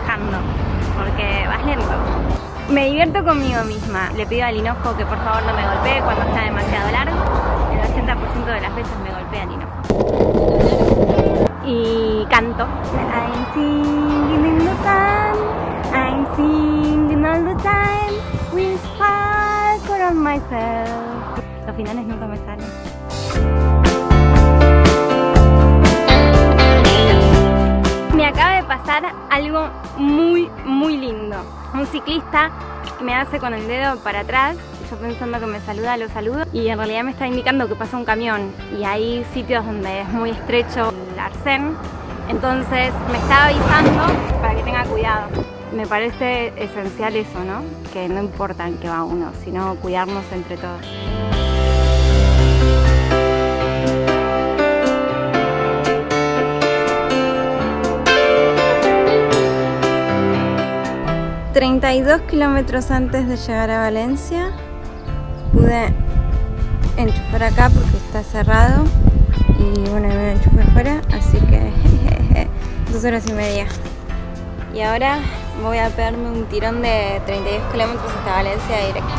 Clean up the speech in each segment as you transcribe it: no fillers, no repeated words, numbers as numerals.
manejando, porque vas lento. Me divierto conmigo misma. Le pido al hinojo que por favor no me golpee cuando está demasiado largo. El 80% de las veces me golpea el hinojo. Y canto. I'm singing in the sun, I'm singing all the time, with sparkle on myself. Los finales nunca me salen. Me acaba de pasar algo muy lindo. Un ciclista me hace con el dedo para atrás, yo pensando que me saluda, lo saludo, y en realidad me está indicando que pasa un camión, y hay sitios donde es muy estrecho el arcén, entonces me está avisando para que tenga cuidado. Me parece esencial eso, ¿no? Que no importa en qué va uno, sino cuidarnos entre todos. ...32 kilómetros antes de llegar a Valencia... ...pude enchufar acá porque está cerrado... ...y bueno, me enchufé afuera... ...así que... 2 horas y media... ...y ahora voy a pegarme un tirón de 32 kilómetros hasta Valencia directo.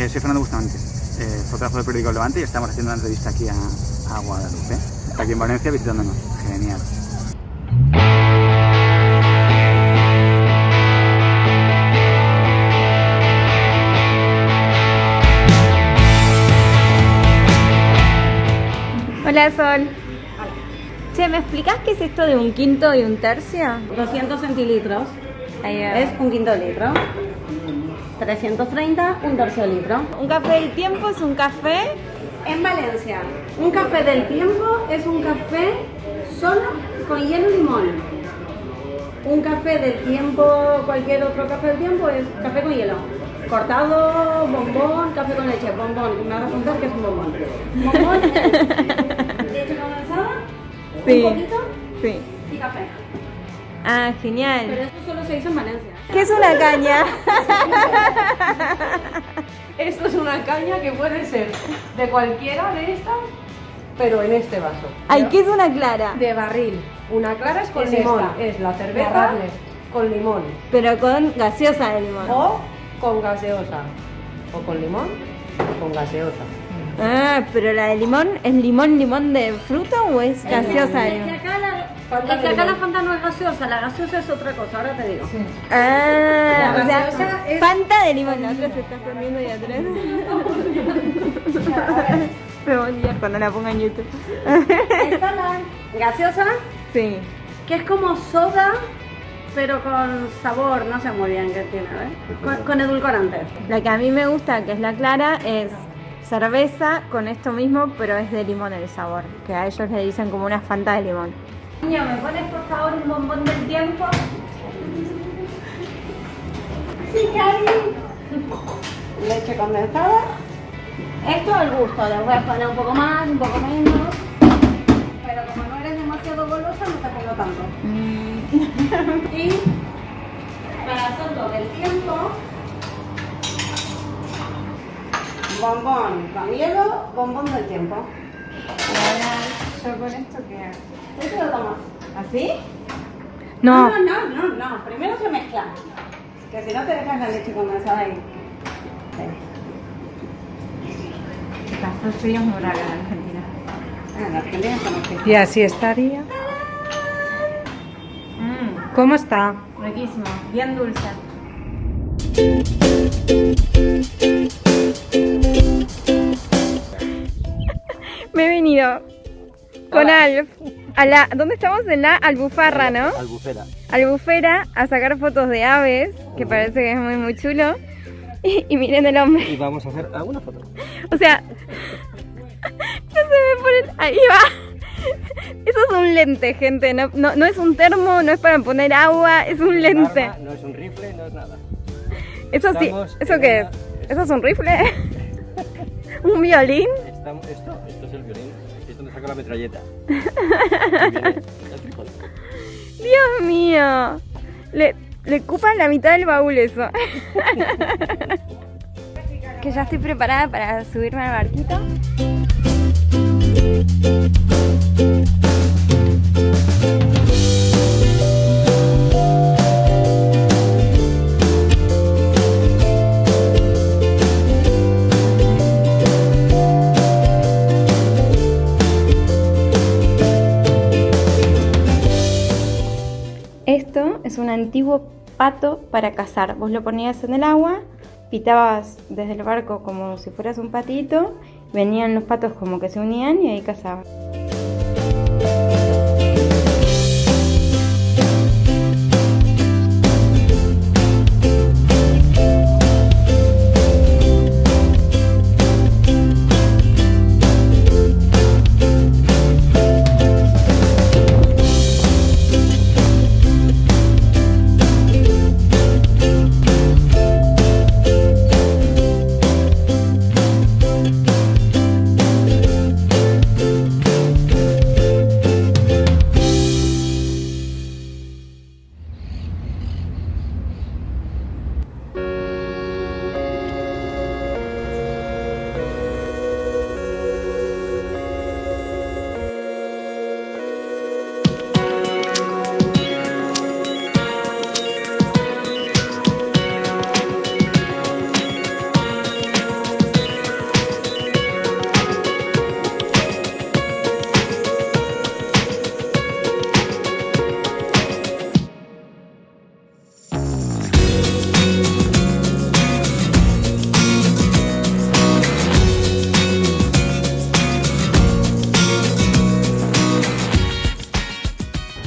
Soy Fernando Bustamante, fotógrafo del periódico El Levante, y estamos haciendo una entrevista aquí a Guadalupe, aquí en Valencia, visitándonos. Genial. Hola Sol. Che, ¿me explicás qué es esto de un quinto y un tercio? 200 centilitros Ahí va. es un quinto litro, 330 un tercio litro. Un café del tiempo es un café. En Valencia, un café del tiempo es un café solo con hielo y limón. Un café del tiempo, cualquier otro café del tiempo es café con hielo. Cortado, bombón, café con leche, bombón. Me vas a contar que es un bombón. Bombón es leche condensada, Sí. un poquito Sí. y café. Ah, genial. Pero eso solo se hizo en Valencia. ¿Qué es una caña? Esto es una caña que puede ser de cualquiera de estas, pero en este vaso. Ay, ¿qué es una clara? De barril. Una clara es con Es limón. esta. Es la cerveza Derrable. con limón. Pero con gaseosa de limón. O con gaseosa. O con limón o con gaseosa. Ah, pero la de limón, ¿es limón de fruta o es gaseosa de Es que limón? acá Fanta es que de acá la limón. Fanta no es gaseosa, la gaseosa es otra cosa, ahora te digo. Ah, La o sea, gaseosa es- Fanta de limón. La otra se está escondiendo ahí atrás. Me voy a olvidar cuando la ponga en YouTube. Esta la gaseosa, Sí. que es como soda, pero con sabor, no sé muy bien qué tiene, ¿ves? Con edulcorante. La que a mí me gusta, que es la clara, es cerveza con esto mismo, pero es de limón el sabor. Que a ellos le dicen como una Fanta de limón. Niño, ¿me pones por favor un bombón del tiempo? Sí, Cari. Leche condensada. Esto al gusto, le voy a poner un poco más, un poco menos. Pero como no eres demasiado golosa, no te pongo tanto. Y para hacerlo del tiempo, bombón con hielo, bombón del tiempo. ¿Yo con esto qué hago? Esto lo tomas. ¿Así? No. No. Primero se mezcla. Que si no te dejas la leche condensada ahí. Son fríos muy raros en Argentina. En Argentina estamos fríos. Y así estaría. ¿Cómo está? Riquísimo, bien dulce. Me he venido con Alf a ¿dónde estamos? En la Albufarra, ¿no? Albufera. Albufera a sacar fotos de aves, que parece que es muy chulo. Y miren el hombre. Y vamos a hacer alguna foto. O sea, no se me pone. Ahí va. Eso es un lente, gente. No es un termo, no es para poner agua, es un lente. No es un rifle, no es nada. Eso sí, Estamos ¿eso en qué es? ¿Eso es un rifle? ¿Un violín? Esto es el violín. Es donde saco la metralleta. Dios mío. Le ocupan la mitad del baúl eso. Que ya estoy preparada para subirme al barquito. Esto es un antiguo pato para cazar. Vos lo ponías en el agua, pitabas desde el barco como si fueras un patito, venían los patos como que se unían y ahí cazaban.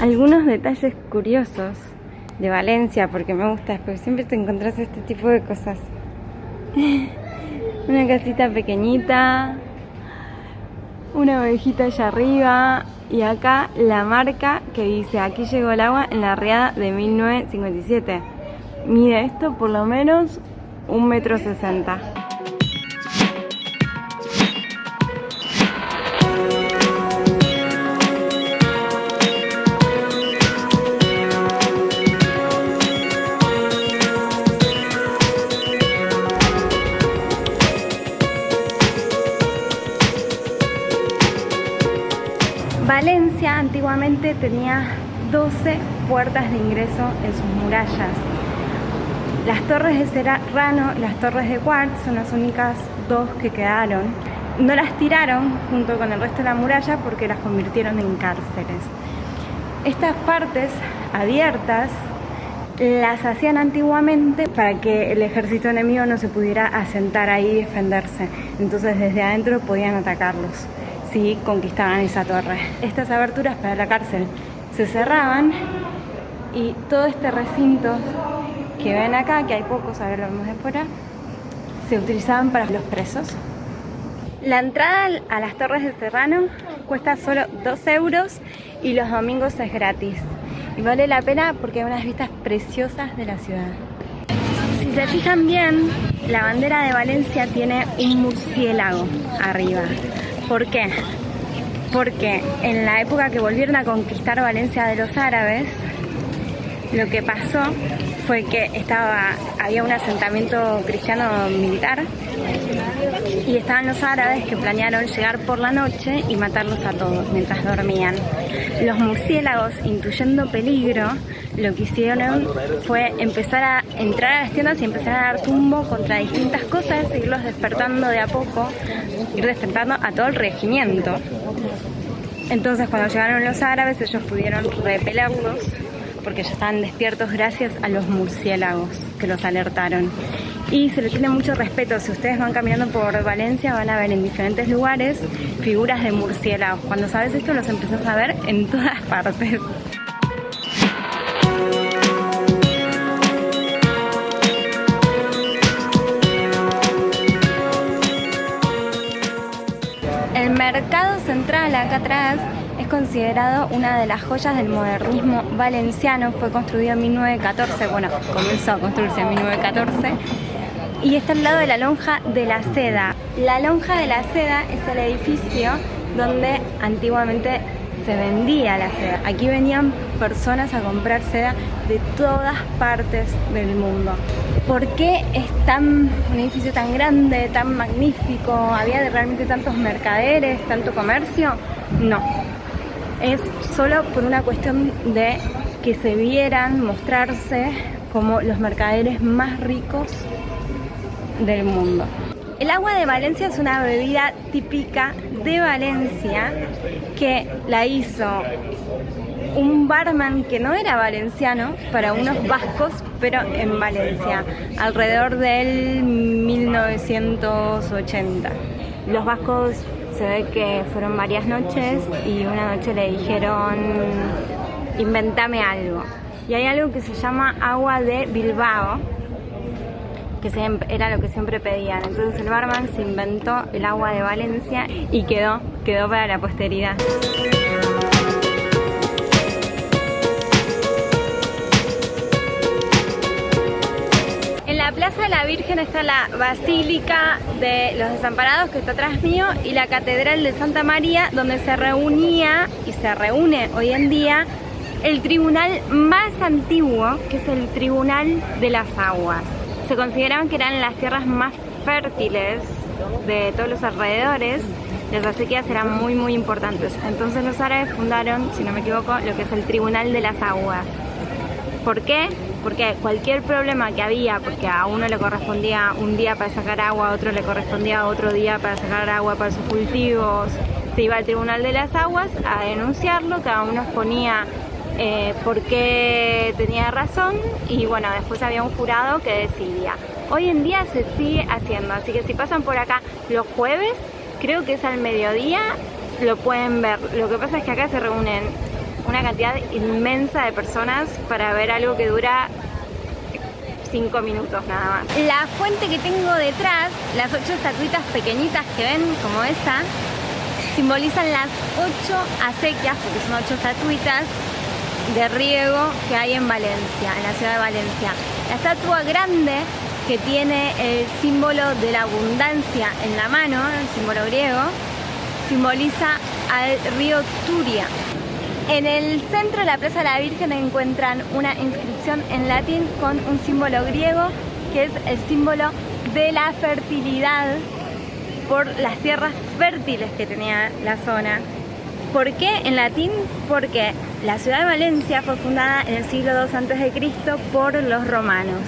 Algunos detalles curiosos de Valencia, porque me gusta, porque siempre te encontrás este tipo de cosas. Una casita pequeñita, una ovejita allá arriba y acá la marca que dice aquí llegó el agua en la riada de 1957. Mide esto por lo menos 1,60 m. Valencia antiguamente tenía 12 puertas de ingreso en sus murallas. Las torres de Serrano y las torres de Quart son las únicas dos que quedaron. No las tiraron junto con el resto de la muralla porque las convirtieron en cárceles. Estas partes abiertas las hacían antiguamente para que el ejército enemigo no se pudiera asentar ahí y defenderse. Entonces desde adentro podían atacarlos si conquistaban esa torre. Estas aberturas para la cárcel se cerraban y todo este recinto que ven acá, que hay pocos, ahora lo vemos de fuera, se utilizaban para los presos. La entrada a las torres de Serrano cuesta solo 2 euros y los domingos es gratis. Y vale la pena porque hay unas vistas preciosas de la ciudad. Si se fijan bien, la bandera de Valencia tiene un murciélago arriba. ¿Por qué? Porque en la época que volvieron a conquistar Valencia de los árabes, lo que pasó fue que había un asentamiento cristiano militar y estaban los árabes que planearon llegar por la noche y matarlos a todos mientras dormían. Los murciélagos, intuyendo peligro, lo que hicieron fue empezar a entrar a las tiendas y empezar a dar tumbo contra distintas cosas, irlos despertando de a poco, ir despertando a todo el regimiento. Entonces cuando llegaron los árabes ellos pudieron repelerlos porque ya estaban despiertos gracias a los murciélagos que los alertaron. Y se les tiene mucho respeto. Si ustedes van caminando por Valencia van a ver en diferentes lugares figuras de murciélagos. Cuando sabes esto los empezás a ver en todas partes. El mercado central acá atrás es considerado una de las joyas del modernismo valenciano. Fue construido en 1914, bueno, comenzó a construirse en 1914 y está al lado de la Lonja de la Seda. La Lonja de la Seda es el edificio donde antiguamente se vendía la seda. Aquí venían personas a comprar seda de todas partes del mundo. ¿Por qué es un edificio tan grande, tan magnífico? ¿Había realmente tantos mercaderes, tanto comercio? No. Es solo por una cuestión de que se vieran mostrarse como los mercaderes más ricos del mundo. El agua de Valencia es una bebida típica de Valencia que la hizo un barman que no era valenciano para unos vascos, pero en Valencia, alrededor del 1980. Los vascos se ve que fueron varias noches y una noche le dijeron: inventame algo. Y hay algo que se llama agua de Bilbao, que era lo que siempre pedían. Entonces el barman se inventó el agua de Valencia y quedó para la posteridad. En la Plaza de la Virgen está la Basílica de los Desamparados, que está atrás mío, y la Catedral de Santa María, donde se reunía y se reúne hoy en día el tribunal más antiguo, que es el Tribunal de las Aguas. Se consideraban que eran las tierras más fértiles de todos los alrededores. Las acequias eran muy muy importantes. Entonces los árabes fundaron, si no me equivoco, lo que es el Tribunal de las Aguas. ¿Por qué? Porque cualquier problema que había, porque a uno le correspondía un día para sacar agua, a otro le correspondía otro día para sacar agua para sus cultivos, se iba al Tribunal de las Aguas a denunciarlo, cada uno exponía por qué tenía razón y bueno, después había un jurado que decidía. Hoy en día se sigue haciendo, así que si pasan por acá los jueves, creo que es al mediodía, lo pueden ver. Lo que pasa es que acá se reúnen una cantidad inmensa de personas para ver algo que dura 5 minutos nada más. La fuente que tengo detrás, las 8 estatuitas pequeñitas que ven, como esta, simbolizan las 8 acequias, porque son 8 estatuitas de riego que hay en Valencia, en la ciudad de Valencia. La estatua grande, que tiene el símbolo de la abundancia en la mano, el símbolo griego, simboliza al río Turia. En el centro de la Plaza de la Virgen encuentran una inscripción en latín con un símbolo griego, que es el símbolo de la fertilidad por las tierras fértiles que tenía la zona. ¿Por qué en latín? Porque la ciudad de Valencia fue fundada en el siglo II a.C. por los romanos.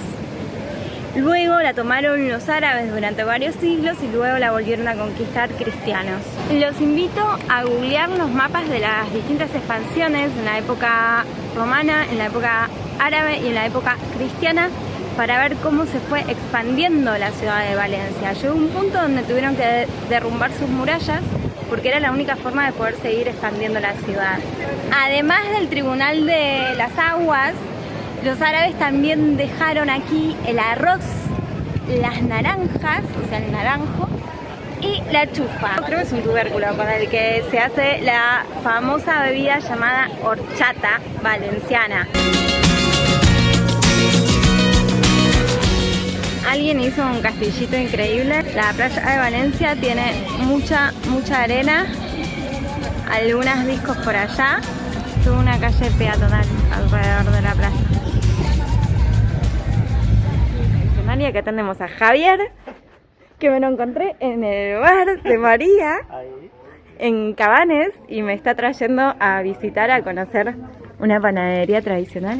Luego la tomaron los árabes durante varios siglos y luego la volvieron a conquistar cristianos. Los invito a googlear los mapas de las distintas expansiones en la época romana, en la época árabe y en la época cristiana, para ver cómo se fue expandiendo la ciudad de Valencia. Llegó un punto donde tuvieron que derrumbar sus murallas porque era la única forma de poder seguir expandiendo la ciudad. Además del Tribunal de las Aguas, los árabes también dejaron aquí el arroz, las naranjas, o sea el naranjo, y la chufa. Creo que es un tubérculo con el que se hace la famosa bebida llamada horchata valenciana. Alguien hizo un castillito increíble. La playa de Valencia tiene mucha arena, algunos discos por allá, toda una calle peatonal alrededor de la plaza. Y acá tenemos a Javier, que me lo encontré en el bar de María en Cabanes y me está trayendo a visitar, a conocer una panadería tradicional.